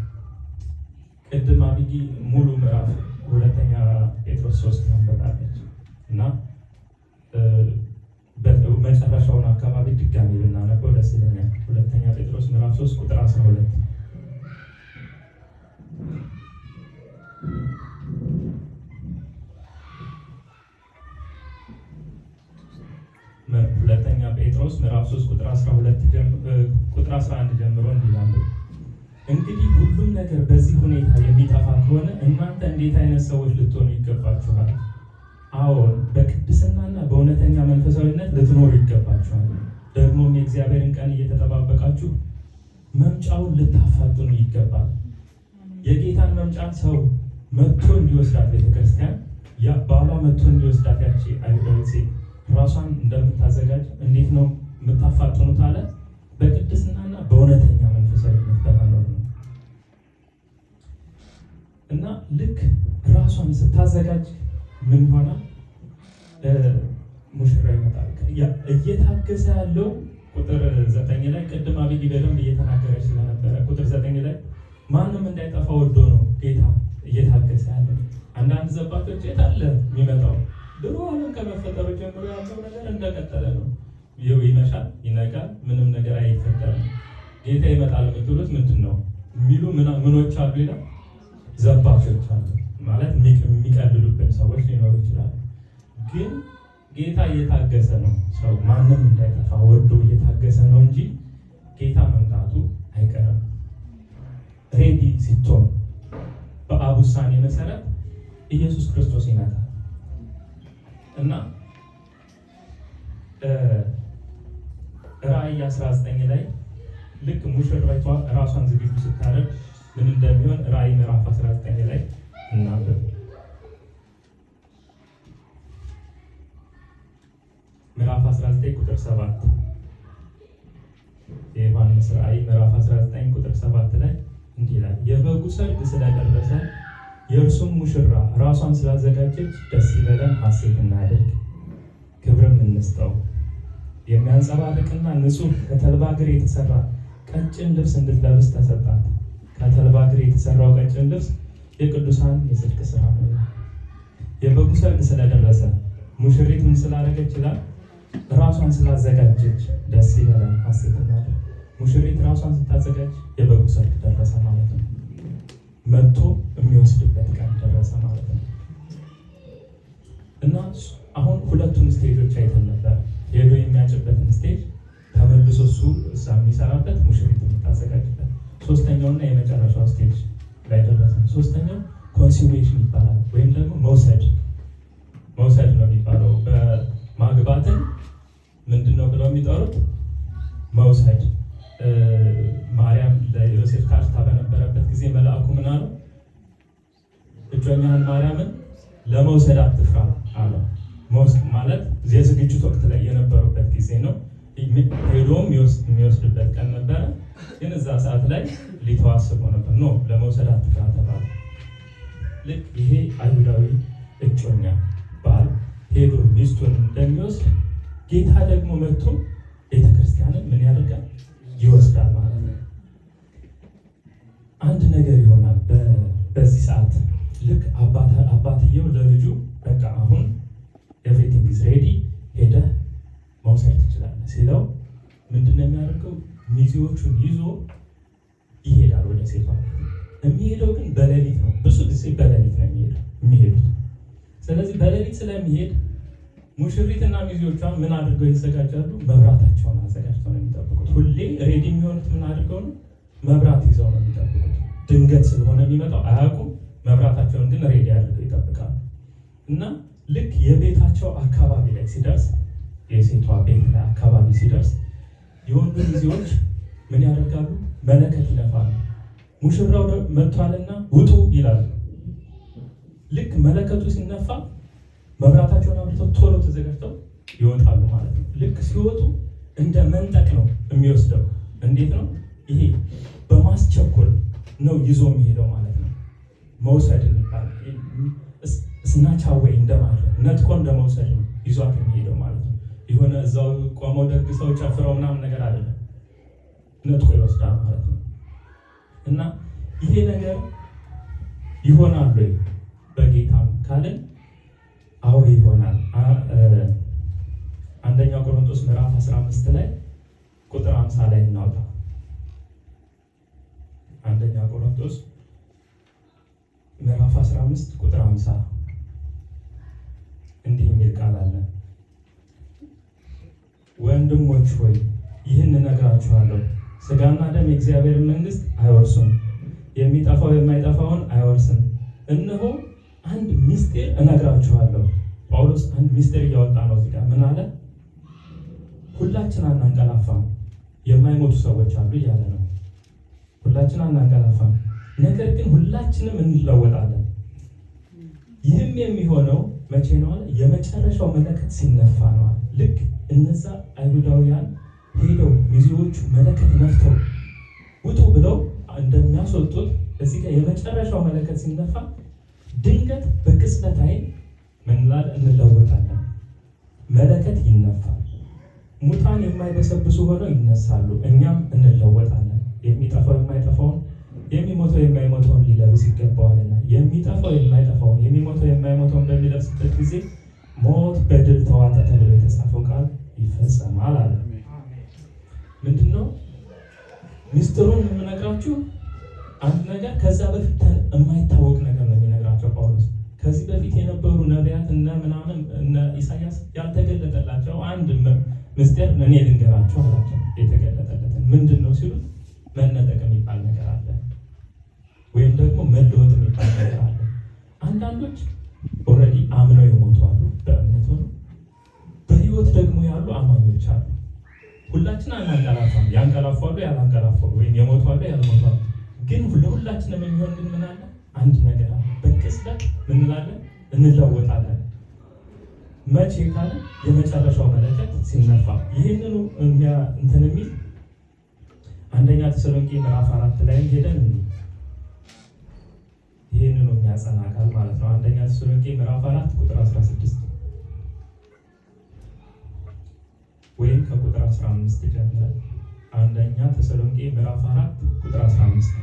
ቅድም አብይ ሙሉ ምዕራፍ ሁለተኛ ጴጥሮስ 3 አንብባለች እና መጨረሻውን አካባቢ ድጋሚ ብናነበው ደስ ይለኛል። ሁለተኛ ጴጥሮስ ምዕራፍ 3 ቁጥር 12 ሁለተኛ ጴጥሮስ ምዕራፍ 3 ቁጥር 11 ጀምሮ እንዲላል እንግዲህ ሁሉም ነገር በዚህ ሁኔታ የሚጠፋ ከሆነ እናንተ እንዴት አይነት ሰዎች ልትሆኑ ይገባችኋል? አዎን በቅድስናና በእውነተኛ መንፈሳዊነት ልትኖሩ ይገባችኋል። ደግሞም የእግዚአብሔርን ቀን እየተጠባበቃችሁ መምጫውን ልታፋጥኑ ይገባል። የጌታን መምጫ ሰው መጥቶ እንዲወስዳት ቤተክርስቲያን ባሏ መጥቶ እንዲወስዳት ያቺ አይሁዳዊት ሴት ራሷን እንደምታዘጋጅ እንዴት ነው የምታፋጥኑት አለ? በቅድስናና በእውነተኛ መንፈሳዊነት በመኖር ነው። እና ልክ ራሷን ስታዘጋጅ ምን ይሆናል? ሙሽራ ይመጣል። እየታገሰ ያለው ቁጥር 9 ላይ ቅድም አብይ በደንብ እየተናገረች ስለነበረ ቁጥር 9 ላይ ማንም እንዳይጠፋ ወዶ ነው ጌታ እየታገሰ ያለው። አንዳንድ ዘባቶች የት አለ የሚመጣው? ድሮ ዓለም ከመፈጠሩ ጀምሮ ያለው ነገር እንደቀጠለ ነው። ይኸው ይመሻል፣ ይነጋል፣ ምንም ነገር አይፈጠርም። ጌታ ይመጣል የምትሉት ምንድን ነው የሚሉ ምኖች አሉ ይላል። ዘባቾች አሉ ማለት የሚቀልሉብን ሰዎች ሊኖሩ ይችላሉ። ግን ጌታ እየታገሰ ነው። ሰው ማንም እንዳይጠፋ ወዶ እየታገሰ ነው እንጂ ጌታ መምጣቱ አይቀርም። ሬዲ ሲቶን በአብ ውሳኔ መሰረት ኢየሱስ ክርስቶስ ይመጣል እና ራእይ 19 ላይ ልክ ሙሽራይቷ ራሷን ዝግጁ ስታደርግ ምን እንደሚሆን ራእይ ምዕራፍ 19 ላይ እናንብብ። ምዕራፍ 19 ቁጥር 7 የዮሐንስ ራእይ ምዕራፍ 19 ቁጥር 7 ላይ እንዲህ ይላል፣ የበጉ ሰርግ ስለደረሰ የእርሱም ሙሽራ ራሷን ስላዘጋጀች ደስ ይበለን፣ ሐሴት እናድርግ፣ ክብርም እንስጠው። የሚያንጸባርቅና ንጹሕ ከተልባ እግር የተሰራ ቀጭን ልብስ እንድትለብስ ተሰጣት። ከተልባ እግር የተሰራው ቀጭን ልብስ የቅዱሳን የጽድቅ ስራ ነው። የበጉ ሰርግ ስለደረሰ ሙሽሪት ምን ስላደረገች ይላል? ራሷን ስላዘጋጀች ደስ ይበለን፣ ሐሴት እናድርግ። ሙሽሪት ራሷን ስታዘጋጅ የበጉ ሰርግ ደረሰ ማለት ነው። መጥቶ የሚወስድበት ቀን ደረሰ ማለት ነው። እና አሁን ሁለቱን ስቴጆች አይተን ነበር። ሄዶ የሚያጭበትን ስቴጅ ተመልሶ እሷ የሚሰራበት ሙሽሪት የምታዘጋጅበት ሶስተኛውና የመጨረሻው ስቴጅ ላይ ደረሰ። ሶስተኛው ኮንሱሜሽን ይባላል፣ ወይም ደግሞ መውሰድ ነው የሚባለው። በማግባትን ምንድን ነው ብለው የሚጠሩት? መውሰድ። ማርያም ለዮሴፍ ታጭታ በነበረበት ጊዜ መልአኩ ምን አለው? እጮኛህን ማርያምን ለመውሰድ አትፍራ አለው። መውሰድ ማለት የዝግጅት ወቅት ላይ የነበሩበት ጊዜ ነው። ሄዶም የሚወስድበት ቀን ነበረ። ግን እዛ ሰዓት ላይ ሊተዋስቦ ነበር። ኖ ለመውሰድ አትፍራ ተባለ። ልክ ይሄ አይሁዳዊ እጮኛ ባል ሄዶ ሚስቱን እንደሚወስድ ጌታ ደግሞ መጥቶ ቤተክርስቲያንን ምን ያደርጋል? ይወስዳል ማለት ነው። አንድ ነገር ይሆናል በዚህ ሰዓት። ልክ አባትየው ለልጁ በቃ አሁን ኤቭሪቲንግ ኢዝ ሬዲ ሄደህ መውሰድ ትችላለህ ሲለው ምንድን ነው የሚያደርገው? ሚዜዎቹን ይዞ ይሄዳል ወደ ሴቷ። የሚሄደው ግን በሌሊት ነው። ብዙ ጊዜ በሌሊት ነው የሚሄዱት። ስለዚህ በሌሊት ስለሚሄድ ሙሽሪትና ሚዜዎቿን ምን አድርገው ይዘጋጃሉ? መብራታቸውን አዘጋጅተው ነው የሚጠብቁት። ሁሌ ሬዲ የሚሆኑት ምን አድርገው ነው? መብራት ይዘው ነው የሚጠብቁት። ድንገት ስለሆነ የሚመጣው አያውቁም። መብራታቸውን ግን ሬዲ አድርገው ይጠብቃሉ። እና ልክ የቤታቸው አካባቢ ላይ ሲደርስ፣ የሴቷ ቤት ላይ አካባቢ ሲደርስ የወንዱ ሚዜዎች ምን ያደርጋሉ? መለከት ይነፋሉ። ሙሽራው መጥቷልና ውጡ ይላሉ። ልክ መለከቱ ሲነፋ መብራታቸውን አብርተው ቶሎ ተዘጋጅተው ይወጣሉ ማለት ነው። ልክ ሲወጡ እንደ መንጠቅ ነው የሚወስደው። እንዴት ነው ይሄ? በማስቸኮል ነው ይዞ የሚሄደው ማለት ነው። መውሰድ የሚባል ስናቻወይ እንደማለት ነጥቆ እንደመውሰድ ነው ይዟት የሚሄደው ማለት ነው። የሆነ እዛው ቆመው ደግሰው ጨፍረው ምናምን ነገር አይደለም፣ ነጥቆ ይወስዳል ማለት ነው። እና ይሄ ነገር ይሆናል ወይ በጌታም ካልን አዎ ይሆናል። አንደኛ ቆሮንቶስ ምዕራፍ 15 ላይ ቁጥር 50 ላይ እናውጣ። አንደኛ ቆሮንቶስ ምዕራፍ 15 ቁጥር 50 እንዲህ የሚል ቃል አለ። ወንድሞች ሆይ ይህን እነግራችኋለሁ፣ ሥጋና ደም የእግዚአብሔርን መንግሥት አይወርሱም፣ የሚጠፋው የማይጠፋውን አይወርስም። እነሆ አንድ ምስጢር እነግራችኋለሁ። ጳውሎስ አንድ ምስጢር እያወጣ ነው እዚህ ጋር። ምን አለ? ሁላችን አናንቀላፋም፣ የማይሞቱ ሰዎች አሉ እያለ ነው። ሁላችን አናንቀላፋም፣ ነገር ግን ሁላችንም እንለወጣለን። ይህም የሚሆነው መቼ ነው አለ? የመጨረሻው መለከት ሲነፋ ነው አለ። ልክ እነዛ አይሁዳውያን ሄደው ሚዜዎቹ መለከት ነፍተው ውጡ ብለው እንደሚያስወጡት እዚህ ጋር የመጨረሻው መለከት ሲነፋ ድንገት በቅጽበት ዓይን ምን እንለወጣለን። መለከት ይነፋል። ሙታን የማይበሰብሱ ሆነው ይነሳሉ፣ እኛም እንለወጣለን። የሚጠፋው የማይጠፋውን የሚሞተው የማይሞተውን ሊለብስ ይገባዋልና የሚጠፋው የማይጠፋውን የሚሞተው የማይሞተውን በሚለብስበት ጊዜ ሞት በድል ተዋጠ ተብሎ የተጻፈው ቃል ይፈጸማል አለ። ምንድነው ሚስጥሩን የምነግራችሁ? አንድ ነገር ከዛ በፊት የማይታወቅ ነገር ነው የሚነግራቸው ጳውሎስ። ከዚህ በፊት የነበሩ ነቢያት እነ ምናምን እነ ኢሳያስ ያልተገለጠላቸው አንድ ምስጢር እኔ ልንገራቸው አላቸው። የተገለጠለትን ምንድን ነው ሲሉት መነጠቅ የሚባል ነገር አለ፣ ወይም ደግሞ መለወጥ የሚባል ነገር አለ። አንዳንዶች ኦልሬዲ አምነው የሞቱ አሉ፣ በእምነት ሆነው በህይወት ደግሞ ያሉ አማኞች አሉ። ሁላችን አናንቀላፋም፣ ያንቀላፉ አሉ፣ ያላንቀላፉ ወይም የሞቱ አሉ፣ ያልሞቱ አሉ። ግን ለሁላችንም የሚሆን ግን ምን አለ? አንድ ነገር አለ። በቅጽበት ምን እንላለን? እንለወጣለን። መቼ ካለ የመጨረሻው መለከት ሲነፋ። ይህንኑ እንትን የሚል አንደኛ ተሰሎንቄ ምዕራፍ 4 ላይ ሄደን ይህንኑ የሚያጸና ቃል ማለት ነው። አንደኛ ተሰሎንቄ ምዕራፍ 4 ቁጥር 16 ወይም ከቁጥር 15 ጀምረን አንደኛ ተሰሎንቄ ምዕራፍ 4 ቁጥር 15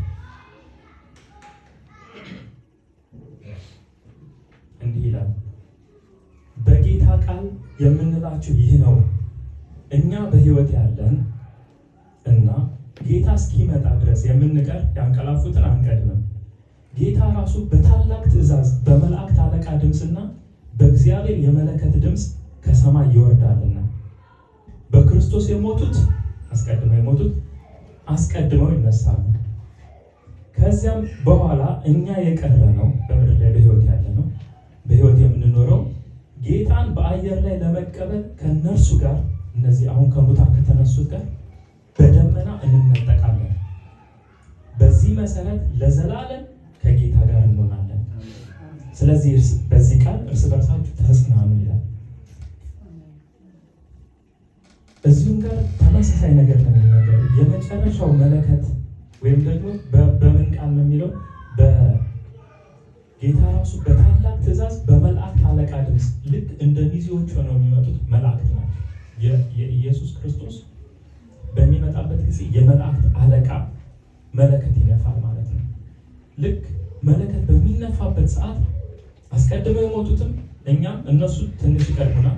እንዲህ ይላል፣ በጌታ ቃል የምንላችሁ ይህ ነው፣ እኛ በሕይወት ያለን እና ጌታ እስኪመጣ ድረስ የምንቀር ያንቀላፉትን አንቀድምም። ጌታ ራሱ በታላቅ ትእዛዝ በመላእክት አለቃ ድምፅና በእግዚአብሔር የመለከት ድምፅ ከሰማይ ይወርዳልና በክርስቶስ የሞቱት አስቀድመው ይነሳሉ። ከዚያም በኋላ እኛ የቀረ ነው በምድር ላይ በሕይወት ያለ ነው በሕይወት የምንኖረው ጌታን በአየር ላይ ለመቀበል ከነርሱ ጋር እነዚህ አሁን ከሙታን ከተነሱት ጋር በደመና እንነጠቃለን። በዚህ መሰረት ለዘላለም ከጌታ ጋር እንሆናለን። ስለዚህ በዚህ ቃል እርስ በርሳችሁ ተጽናኑ ይላል። እዚሁም ጋር ተመሳሳይ ነገር ነው የሚናገረው። የመጨረሻው መለከት ወይም ደግሞ በምን ቃል ነው የሚለው? በጌታ ራሱ በታላቅ ትእዛዝ በመላእክት አለቃ ድምፅ፣ ልክ እንደ ሚዜዎች ሆነው የሚመጡት መላእክት ናቸው። የኢየሱስ ክርስቶስ በሚመጣበት ጊዜ የመላእክት አለቃ መለከት ይነፋል ማለት ነው። ልክ መለከት በሚነፋበት ሰዓት አስቀድመው የሞቱትም እኛም እነሱ ትንሽ ይቀድሙናል።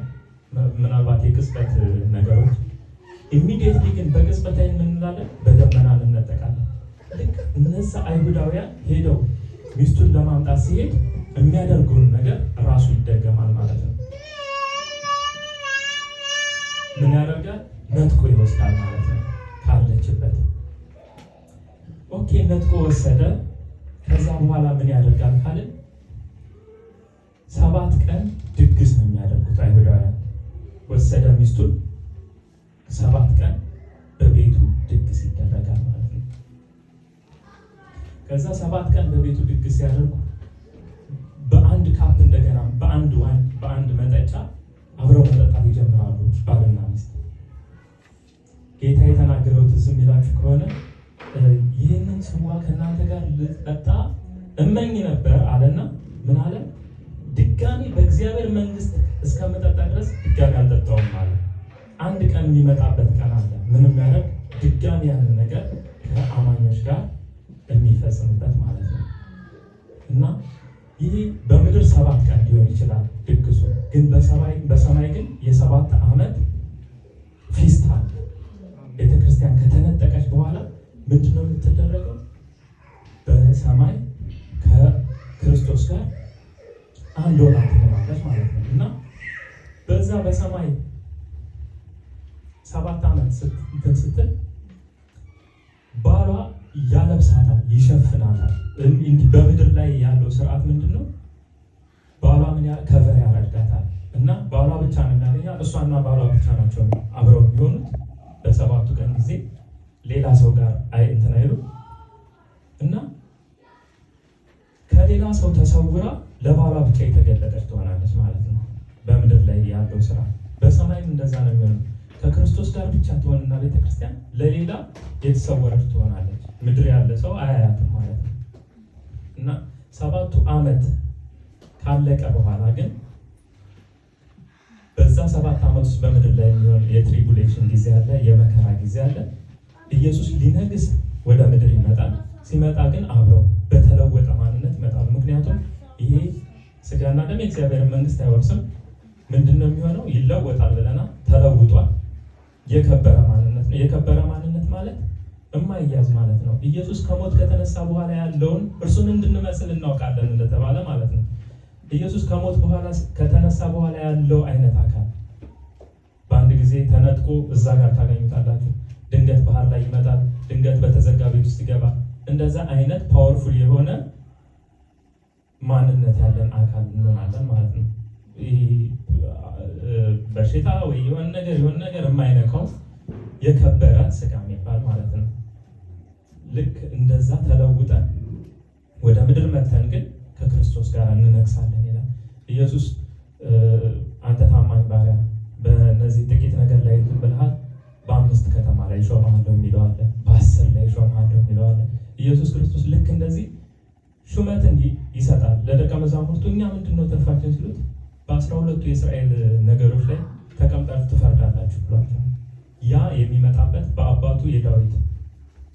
ምናልባት የቅጽበት ነገሮች ኢሚዲየትሊ ግን በቅጽበት ላይ እንላለን፣ በደመና እንነጠቃለን። ልክ እነዛ አይሁዳውያን ሄደው ሚስቱን ለማምጣት ሲሄድ የሚያደርጉን ነገር ራሱ ይደገማል ማለት ነው። ምን ያደርጋል? ነጥቆ ይወስዳል ማለት ነው ካለችበት። ኦኬ ነጥቆ ወሰደ። ከዛ በኋላ ምን ያደርጋል ካልን 7 ቀን ድግስ ነው የሚያደርጉት አይሁዳውያን። ወሰደ ሚስቱን 7 ቀን በቤቱ ድግስ ይደረጋል ማለት ነው። ከዛ 7 ቀን በቤቱ ድግስ ሲያደርጉ በአንድ ካፕ እንደገና በአንድ ዋይን በአንድ መጠጫ አብረው መጠጣት ይጀምራሉ ባልና ሚስት። ጌታ የተናገረው ትዝ የሚላችሁ ከሆነ ይህንን ጽዋ ከእናንተ ጋር ልጠጣ እመኝ ነበር አለና ምን አለ? ድጋሚ በእግዚአብሔር መንግስት እስከምጠጣ ድረስ ድጋሚ አልጠጣውም አለ። አንድ ቀን የሚመጣበት ቀን አለ ምንም ያደርግ ድጋሚ ያንን ነገር ከአማኞች ጋር የሚፈጽምበት ማለት ነው። እና ይህ በምድር 7 ቀን ሊሆን ይችላል ድግሱ፣ ግን በሰማይ ግን የ7 ዓመት ፊስት አለ። ቤተክርስቲያን ከተነጠቀች በኋላ ምንድነው የምትደረገው? በሰማይ ከክርስቶስ ጋር አንድ ሆና ትኖራለች ማለት ነው። እና በዛ በሰማይ 7 ዓመት ስትል ባሏ ያለብሳታል፣ ይሸፍናታል። እንዲህ በምድር ላይ ያለው ስርዓት ምንድነው? ባሏ ምን ከቨር ያደርጋታል እና ባሏ ብቻ ነው የሚያገኛት። እሷና ባሏ ብቻ ናቸው አብረው የሚሆኑት በ7ቱ ቀን ጊዜ ሌላ ሰው ጋር እንትን አይሉ እና ከሌላ ሰው ተሰውራ ለባሏ ብቻ የተገለጠች ትሆናለች ማለት ነው። በምድር ላይ ያለው ስራ በሰማይም እንደዛ ነው የሚሆነው። ከክርስቶስ ጋር ብቻ ትሆንና ቤተክርስቲያን ለሌላ የተሰወረች ትሆናለች። ምድር ያለ ሰው አያያትም ማለት ነው። እና 7ቱ ዓመት ካለቀ በኋላ ግን በዛ 7 ዓመት ውስጥ በምድር ላይ የሚሆን የትሪቡሌሽን ጊዜ አለ፣ የመከራ ጊዜ አለ። ኢየሱስ ሊነግስ ወደ ምድር ይመጣል። ሲመጣ ግን አብረው በተለወጠ ማንነት ይመጣሉ። ምክንያቱም ይሄ ስጋና ደም የእግዚአብሔር መንግስት አይወርስም። ምንድነው የሚሆነው? ይለወጣል ብለና ተለውጧል። የከበረ ማንነት ነው። የከበረ ማንነት ማለት እማይያዝ ማለት ነው። ኢየሱስ ከሞት ከተነሳ በኋላ ያለውን እርሱን እንድንመስል እናውቃለን እንደተባለ ማለት ነው። ኢየሱስ ከሞት በኋላ ከተነሳ በኋላ ያለው አይነት አካል በአንድ ጊዜ ተነጥቆ እዛ ጋር ታገኙታላችሁ። ድንገት ባህር ላይ ይመጣል፣ ድንገት በተዘጋ ቤት ውስጥ ይገባል። እንደዛ አይነት ፓወርፉል የሆነ ማንነት ያለን አካል እንሆናለን ማለት ነው። በሽታ ወይ የሆነ ነገር የማይነካው የከበረ ስጋ የሚባል ማለት ነው። ልክ እንደዛ ተለውጠን ወደ ምድር መተን ግን ከክርስቶስ ጋር እንነግሳለን ይላል ኢየሱስ። አንተ ታማኝ ባሪያ በእነዚህ ጥቂት ነገር ላይ ብልሃል፣ በ5 ከተማ ላይ ሾመሃለሁ የሚለው አለ፣ በ10 ላይ ሾመሃለሁ የሚለው አለ። ኢየሱስ ክርስቶስ ልክ እንደዚህ ሹመትን ይሰጣል ለደቀ መዛሙርቱ። እኛ ምንድነው ትርፋችን ሲሉት በ12ቱ የእስራኤል ነገሮች ላይ ተቀምጣችሁ ትፈርዳላችሁ ብሏቸው። ያ የሚመጣበት በአባቱ የዳዊት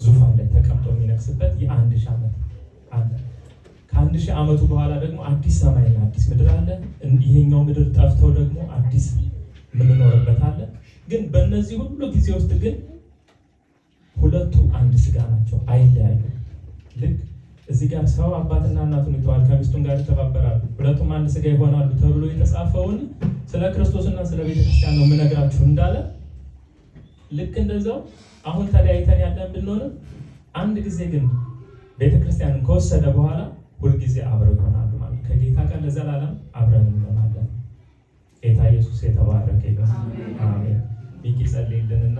ዙፋን ላይ ተቀምጦ የሚነግስበት የ1000 ዓመት አለ። ከ1000 ዓመቱ በኋላ ደግሞ አዲስ ሰማይና አዲስ ምድር አለ። ይሄኛው ምድር ጠፍተው ደግሞ አዲስ የምንኖርበት አለ። ግን በእነዚህ ሁሉ ጊዜ ውስጥ ግን ሁለቱ አንድ ስጋ ናቸው፣ አይለያዩ። ልክ እዚህ ጋር ሰው አባትና እናቱን ይተዋል፣ ከሚስቱም ጋር ይተባበራሉ፣ ሁለቱም አንድ ስጋ ይሆናሉ ተብሎ የተጻፈውን ስለ ክርስቶስና ስለ ቤተክርስቲያን ነው የምነግራችሁ እንዳለ ልክ እንደዛው አሁን ተለያይተን ያለን ብንሆንም አንድ ጊዜ ግን ቤተክርስቲያንን ከወሰደ በኋላ ሁልጊዜ አብረው ይሆናሉ ማለት ከጌታ ጋር ለዘላለም አብረን እንሆናለን። ጌታ ኢየሱስ የተባረከ ይሁን። አሜን። ሚኪ ጸልይልንና